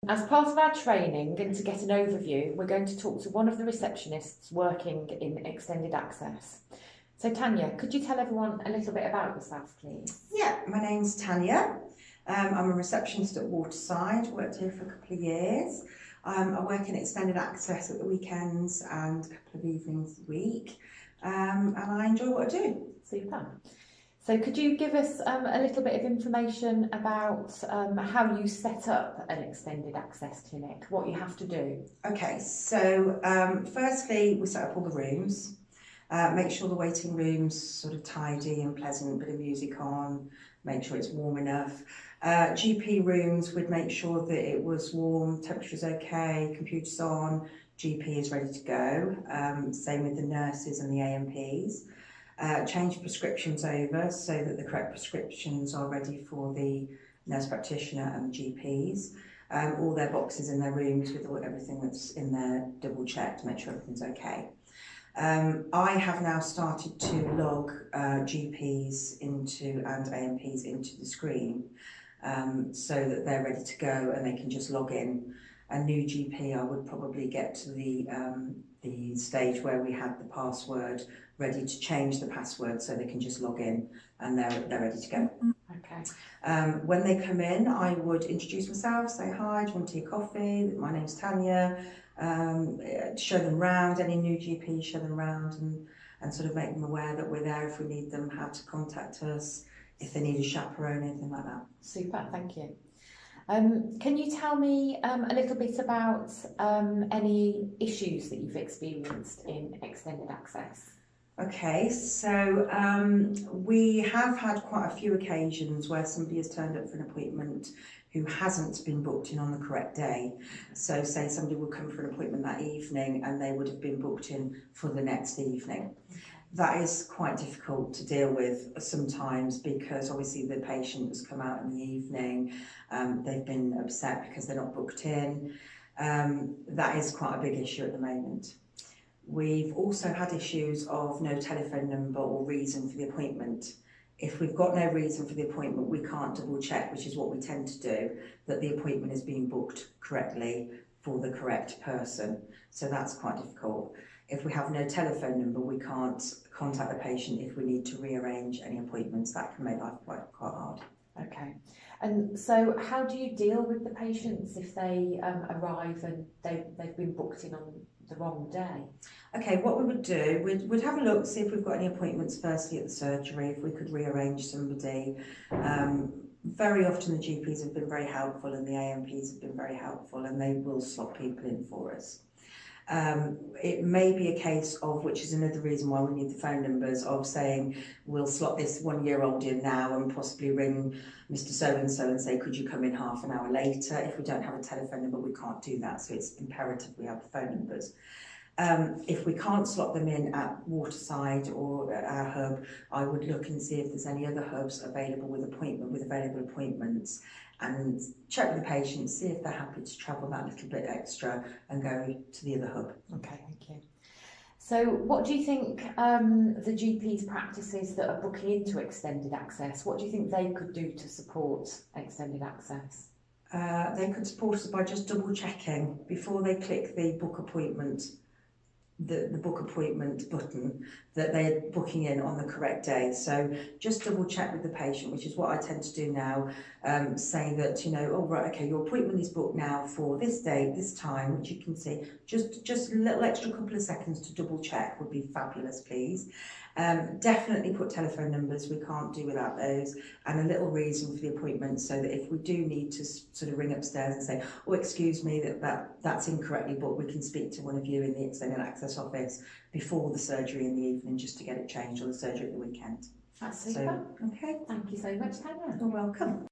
As part of our training and to get an overview, we're going to talk to one of the receptionists working in extended access. So Tanya, could you tell everyone a little bit about yourself, please? Yeah, my name's Tanya. I'm a receptionist at Waterside, worked here for a couple of years. I work in extended access at the weekends and a couple of evenings a week, and I enjoy what I do. Super. So could you give us a little bit of information about how you set up an extended access clinic, what you have to do? Okay, so firstly we set up all the rooms, make sure the waiting room's sort of tidy and pleasant, bit of music on, make sure it's warm enough. GP rooms, we'd make sure that it was warm, temperature's okay, computers on, GP is ready to go. Same with the nurses and the AMPs. Change prescriptions over so that the correct prescriptions are ready for the nurse practitioner and the GPs. All their boxes in their rooms with everything that's in there double checked to make sure everything's okay. I have now started to log GPs into and AMPs into the screen so that they're ready to go and they can just log in. A new GP, I would probably get to the stage where we had the password ready to change the password so they can just log in and they're ready to go. Okay. When they come in, I would introduce myself, say hi, do you want tea, coffee? My name's Tanya. Show them round, any new GPs, show them round and sort of make them aware that we're there if we need them, how to contact us, if they need a chaperone, anything like that. Super, thank you. Can you tell me a little bit about any issues that you've experienced in extended access? Okay, so we have had quite a few occasions where somebody has turned up for an appointment who hasn't been booked in on the correct day. So say somebody would come for an appointment that evening and they would have been booked in for the next evening. Okay. That is quite difficult to deal with sometimes because obviously the patient has come out in the evening, they've been upset because they're not booked in. That is quite a big issue at the moment. We've also had issues of no telephone number or reason for the appointment. If we've got no reason for the appointment, we can't double check, which is what we tend to do, that the appointment is being booked correctly for the correct person. So that's quite difficult. If we have no telephone number, we can't contact the patient if we need to rearrange any appointments. That can make life quite hard. Okay. And so how do you deal with the patients if they arrive and they've been booked in on the wrong day? Okay, what we would do, we'd have a look, see if we've got any appointments firstly at the surgery, if we could rearrange somebody. Very often the GPs have been very helpful and the AMPs have been very helpful and they will slot people in for us. It may be a case of, which is another reason why we need the phone numbers, of saying we'll slot this 1-year-old in now and possibly ring Mr. So-and-so and say, could you come in half an hour later? If we don't have a telephone number, we can't do that, so it's imperative we have the phone numbers. If we can't slot them in at Waterside or at our hub, I would look and see if there's any other hubs available with available appointments and check with the patient, see if they're happy to travel that little bit extra and go to the other hub. Okay, thank you. So what do you think the GP's practices that are booking into extended access, what do you think they could do to support extended access? They could support us by just double checking before they click the book appointment, the book appointment button, that they're booking in on the correct day. So just double check with the patient, which is what I tend to do now, say that, you know, oh right, okay, your appointment is booked now for this date, this time, which you can see. Just a little extra couple of seconds to double check would be fabulous, please. Definitely put telephone numbers, we can't do without those, and a little reason for the appointment so that if we do need to sort of ring upstairs and say, oh excuse me, that's incorrectly booked, we can speak to one of you in the extended access office before the surgery in the evening just to get it changed, or the surgery at the weekend. That's super. So, okay. Thank you so much, Tanya. You're welcome.